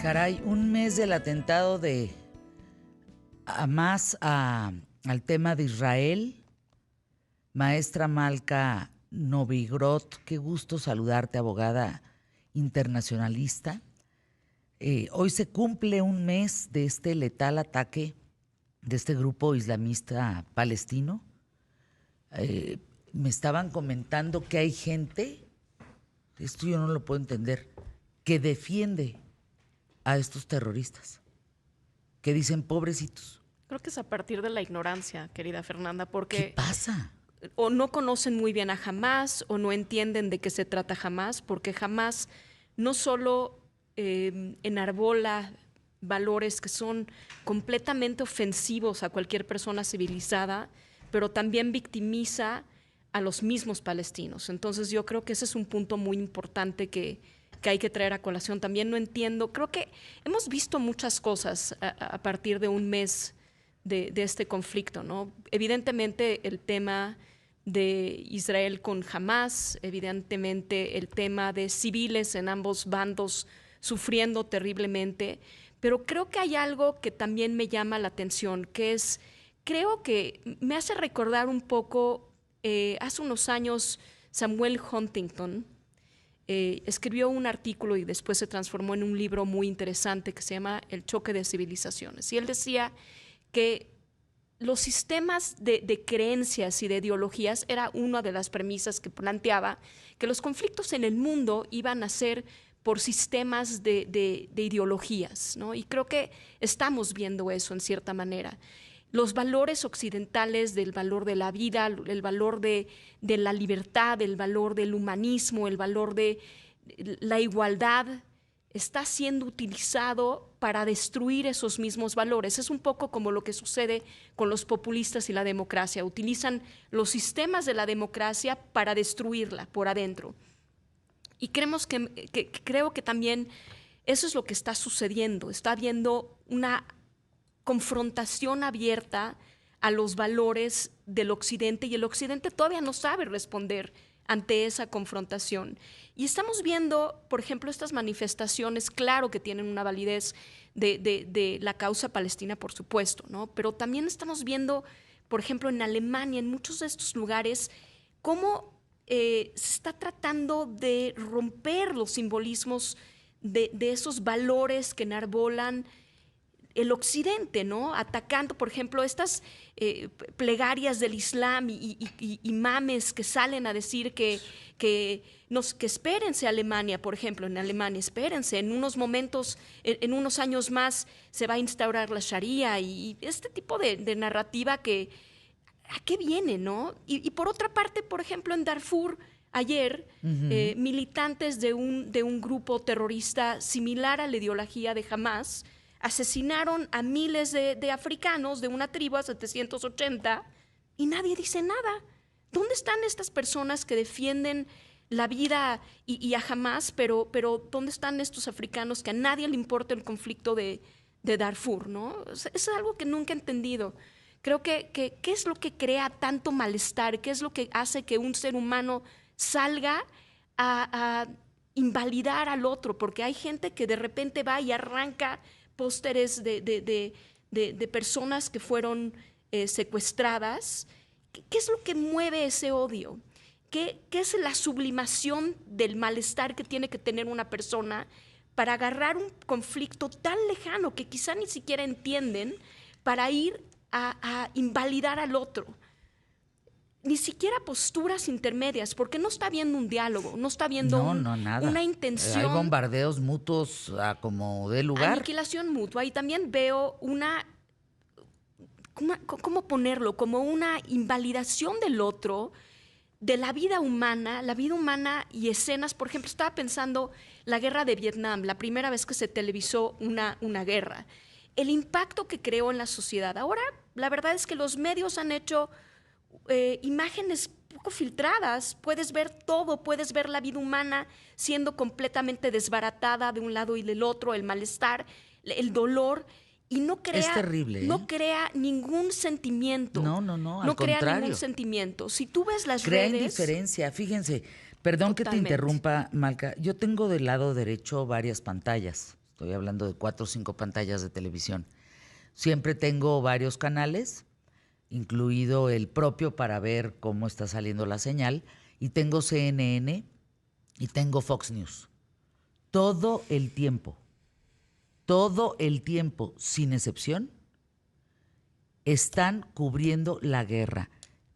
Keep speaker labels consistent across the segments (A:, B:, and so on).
A: Caray, un mes del atentado de Hamas al tema de Israel. Maestra Malca Novigrod, qué gusto saludarte, abogada internacionalista. Hoy se cumple un mes de este letal ataque de este grupo islamista palestino. Me estaban comentando que hay gente, esto yo no lo puedo entender, que defiende a estos terroristas, que dicen pobrecitos.
B: Creo que es a partir de la ignorancia, querida Fernanda,
A: ¿Qué
B: porque
A: pasa?
B: o no conocen muy bien a Hamás o no entienden de qué se trata Hamás, porque Hamás no solo enarbola valores que son completamente ofensivos a cualquier persona civilizada, pero también victimiza a los mismos palestinos. Entonces yo creo que ese es un punto muy importante que hay que traer a colación. También no entiendo, creo que hemos visto muchas cosas a partir de un mes de este conflicto, ¿no? Evidentemente el tema de Israel con Hamás, evidentemente el tema de civiles en ambos bandos sufriendo terriblemente, pero creo que hay algo que también me llama la atención, que es, creo que me hace recordar un poco, hace unos años Samuel Huntington escribió un artículo y después se transformó en un libro muy interesante que se llama El choque de civilizaciones. Y él decía que los sistemas de creencias y de ideologías era una de las premisas que planteaba, que los conflictos en el mundo iban a ser por sistemas de ideologías, ¿no? Y creo que estamos viendo eso en cierta manera. Los valores occidentales del valor de la vida, el valor de la libertad, el valor del humanismo, el valor de la igualdad, está siendo utilizado para destruir esos mismos valores. Es un poco como lo que sucede con los populistas y la democracia. Utilizan los sistemas de la democracia para destruirla por adentro. Y creo que también eso es lo que está sucediendo. Está habiendo una confrontación abierta a los valores del Occidente y el Occidente todavía no sabe responder ante esa confrontación. Y estamos viendo, por ejemplo, estas manifestaciones, claro que tienen una validez de la causa palestina, por supuesto, ¿no? Pero también estamos viendo, por ejemplo, en Alemania, en muchos de estos lugares, cómo se está tratando de romper los simbolismos de esos valores que enarbolan el Occidente, ¿no? Atacando, por ejemplo, estas plegarias del Islam y imames que salen a decir que espérense Alemania, por ejemplo, en Alemania, espérense, en unos momentos, en unos años más se va a instaurar la Sharia y este tipo de narrativa que, ¿a qué viene, no? Y por otra parte, por ejemplo, en Darfur, ayer, militantes de un grupo terrorista similar a la ideología de Hamás, asesinaron a miles de africanos de una tribu a 780 y nadie dice nada. ¿Dónde están estas personas que defienden la vida y a Hamás, pero dónde están estos africanos que a nadie le importa el conflicto de Darfur, ¿no? Es algo que nunca he entendido. Creo que ¿qué es lo que crea tanto malestar? ¿Qué es lo que hace que un ser humano salga a invalidar al otro? Porque hay gente que de repente va y arranca pósteres de personas que fueron secuestradas. ¿Qué es lo que mueve ese odio? ¿Qué es la sublimación del malestar que tiene que tener una persona para agarrar un conflicto tan lejano que quizá ni siquiera entienden para ir a invalidar al otro? Ni siquiera posturas intermedias, porque no está habiendo un diálogo, no está habiendo
A: nada.
B: una intención.
A: Hay bombardeos mutuos a como dé lugar.
B: Aniquilación mutua. Y también veo ¿cómo ponerlo? Como una invalidación del otro, de la vida humana y escenas. Por ejemplo, estaba pensando la guerra de Vietnam, la primera vez que se televisó una guerra. El impacto que creó en la sociedad. Ahora, la verdad es que los medios han hecho imágenes poco filtradas, puedes ver todo, puedes ver la vida humana siendo completamente desbaratada de un lado y del otro, el malestar, el dolor, y no crea,
A: es terrible,
B: no crea ningún sentimiento.
A: No,
B: al crea
A: contrario.
B: Ningún sentimiento. Si tú ves las
A: crea
B: redes...
A: indiferencia, fíjense, perdón
B: Totalmente.
A: que te interrumpa, Malca, yo tengo del lado derecho varias pantallas, Estoy hablando de 4 o 5 pantallas de televisión. Siempre tengo varios canales, incluido el propio para ver cómo está saliendo la señal, y tengo CNN y tengo Fox News. Todo el tiempo, sin excepción, están cubriendo la guerra.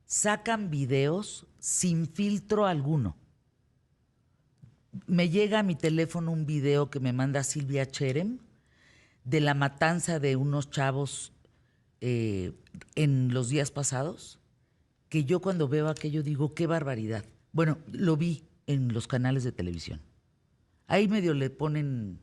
A: Sacan videos sin filtro alguno. Me llega a mi teléfono un video que me manda Silvia Cherem de la matanza de unos chavos en los días pasados, que yo cuando veo aquello digo, qué barbaridad. Bueno, lo vi en los canales de televisión. Ahí medio le ponen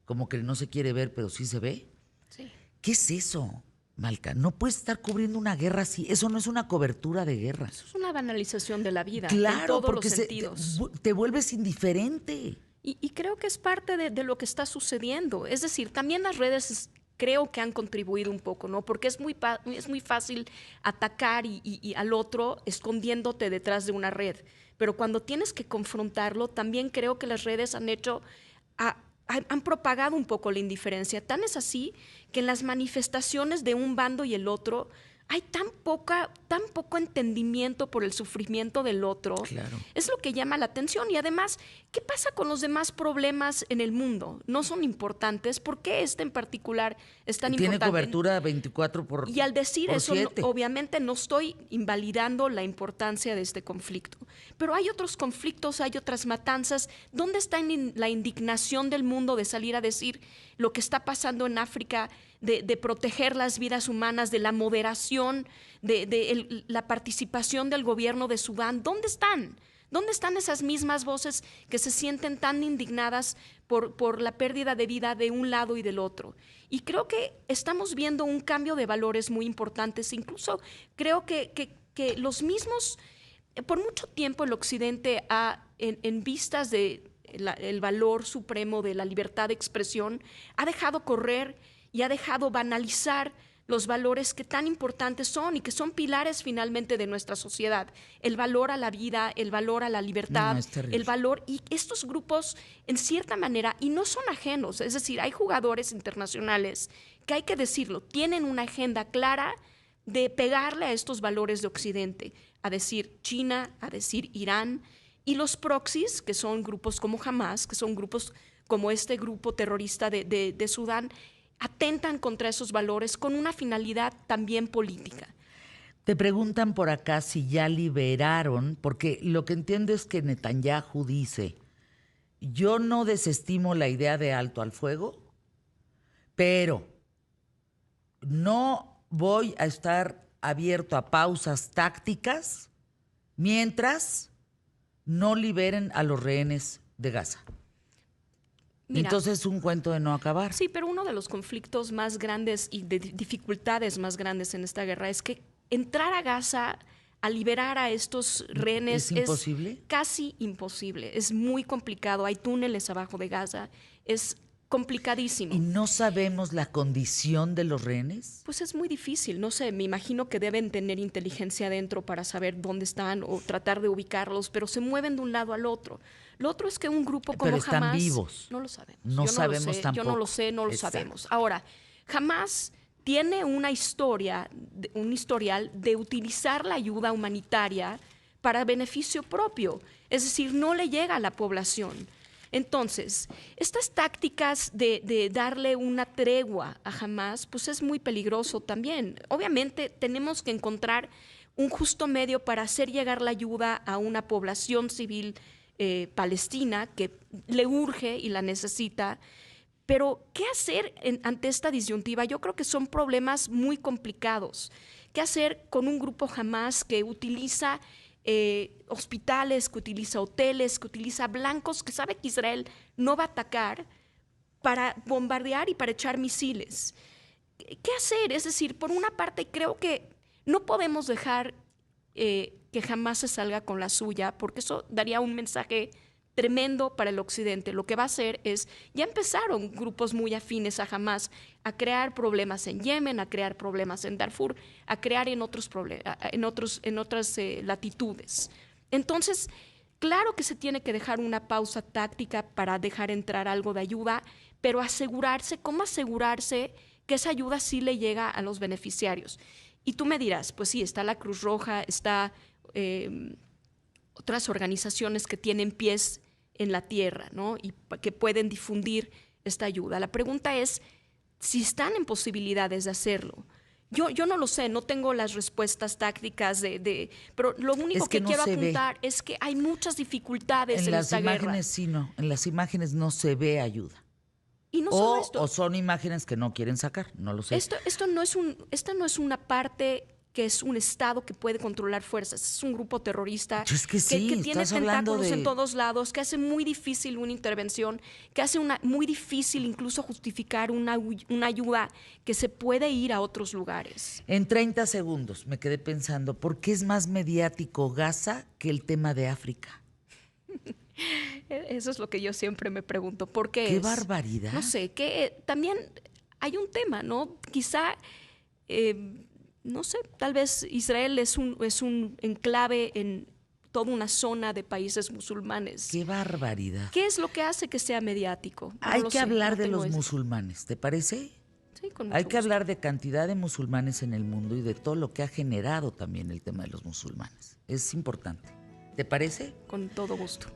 A: como que no se quiere ver, pero sí se ve.
B: Sí.
A: ¿Qué es eso, Malca? No puedes estar cubriendo una guerra así. Eso no es una cobertura de guerra.
B: Eso es una banalización de la vida,
A: claro,
B: en todos
A: porque
B: los sentidos.
A: te vuelves indiferente.
B: Y creo que es parte de lo que está sucediendo. Es decir, también las redes creo que han contribuido un poco, ¿no? Porque es muy fácil atacar y al otro escondiéndote detrás de una red. Pero cuando tienes que confrontarlo, también creo que las redes han propagado un poco la indiferencia. Tan es así que en las manifestaciones de un bando y el otro hay tan poco entendimiento por el sufrimiento del otro.
A: Claro.
B: Es lo que llama la atención. Y además, ¿qué pasa con los demás problemas en el mundo? ¿No son importantes? ¿Por qué este en particular es tan
A: Tiene
B: importante?
A: cobertura 24 por
B: Y al decir eso,
A: 7.
B: obviamente no estoy invalidando la importancia de este conflicto. Pero hay otros conflictos, hay otras matanzas. ¿Dónde está la indignación del mundo de salir a decir lo que está pasando en África, de proteger las vidas humanas, de la moderación, de la participación del gobierno de Sudán? ¿Dónde están? ¿Dónde están esas mismas voces que se sienten tan indignadas por la pérdida de vida de un lado y del otro? Y creo que estamos viendo un cambio de valores muy importantes. Incluso creo que los mismos, por mucho tiempo el Occidente en vistas de el valor supremo de la libertad de expresión, ha dejado correr y ha dejado banalizar los valores que tan importantes son y que son pilares finalmente de nuestra sociedad. El valor a la vida, el valor a la libertad, el valor. Y estos grupos, en cierta manera, y no son ajenos, es decir, hay jugadores internacionales que, hay que decirlo, tienen una agenda clara de pegarle a estos valores de Occidente, a decir China, a decir Irán, y los proxies, que son grupos como Hamas, que son grupos como este grupo terrorista de Sudán, atentan contra esos valores con una finalidad también política.
A: Te preguntan por acá si ya liberaron, porque lo que entiendo es que Netanyahu dice, yo no desestimo la idea de alto al fuego, pero no voy a estar abierto a pausas tácticas mientras no liberen a los rehenes de Gaza. Mira, entonces es un cuento de no acabar.
B: Sí, pero uno de los conflictos más grandes y de dificultades más grandes en esta guerra es que entrar a Gaza a liberar a estos rehenes
A: es
B: casi imposible. Es muy complicado. Hay túneles abajo de Gaza. Es complicadísimo.
A: ¿Y no sabemos la condición de los rehenes?
B: Pues es muy difícil. No sé, me imagino que deben tener inteligencia adentro para saber dónde están o tratar de ubicarlos, pero se mueven de un lado al otro. Lo otro es que un grupo como Hamas...
A: Pero están vivos.
B: No lo sabemos.
A: No sabemos tampoco.
B: Yo no lo sé, no lo sabemos. Ahora, Hamas tiene un historial de utilizar la ayuda humanitaria para beneficio propio. Es decir, no le llega a la población. Entonces, estas tácticas de darle una tregua a Hamas, pues es muy peligroso también. Obviamente tenemos que encontrar un justo medio para hacer llegar la ayuda a una población civil palestina que le urge y la necesita. Pero, ¿qué hacer ante esta disyuntiva? Yo creo que son problemas muy complicados. ¿Qué hacer con un grupo Hamas que utiliza hospitales, que utiliza hoteles, que utiliza blancos, que sabe que Israel no va a atacar, para bombardear y para echar misiles? ¿Qué hacer? Es decir, por una parte creo que no podemos dejar que Hamas se salga con la suya, porque eso daría un mensaje tremendo para el Occidente. Lo que va a hacer es, ya empezaron grupos muy afines a Hamas a crear problemas en Yemen, a crear problemas en Darfur, a crear en otras latitudes. Entonces, claro que se tiene que dejar una pausa táctica para dejar entrar algo de ayuda, pero ¿cómo asegurarse que esa ayuda sí le llega a los beneficiarios? Y tú me dirás, pues sí, está la Cruz Roja, está otras organizaciones que tienen pies en la tierra, ¿no? Y que pueden difundir esta ayuda. La pregunta es si están en posibilidades de hacerlo. Yo no lo sé, no tengo las respuestas tácticas pero lo único
A: Es que
B: que
A: no
B: quiero
A: se ve.
B: apuntar es que hay muchas dificultades en
A: las
B: esta guerra.
A: imágenes sí, no. En las imágenes no se ve ayuda.
B: Y no solo esto.
A: O son imágenes que no quieren sacar, no lo sé.
B: Esta no es una parte que es un Estado que puede controlar fuerzas. Es un grupo terrorista
A: Es que sí,
B: que tiene
A: estás hablando
B: tentáculos
A: de...
B: en todos lados, que hace muy difícil una intervención, que hace muy difícil incluso justificar una ayuda que se puede ir a otros lugares.
A: En 30 segundos me quedé pensando, ¿por qué es más mediático Gaza que el tema de África?
B: Eso es lo que yo siempre me pregunto. ¿Por qué?
A: ¡Qué barbaridad!
B: No sé, que también hay un tema, ¿no? Quizá, no sé, tal vez Israel es un enclave en toda una zona de países musulmanes.
A: ¡Qué barbaridad!
B: ¿Qué es lo que hace que sea mediático? No
A: Hay
B: lo
A: que
B: sé,
A: hablar
B: no
A: de
B: tengo
A: los
B: ese-
A: musulmanes, ¿te parece?
B: Sí, con
A: Hay
B: mucho
A: que
B: gusto.
A: hablar de cantidad de musulmanes en el mundo y de todo lo que ha generado también el tema de los musulmanes. Es importante. ¿Te parece?
B: Con todo gusto.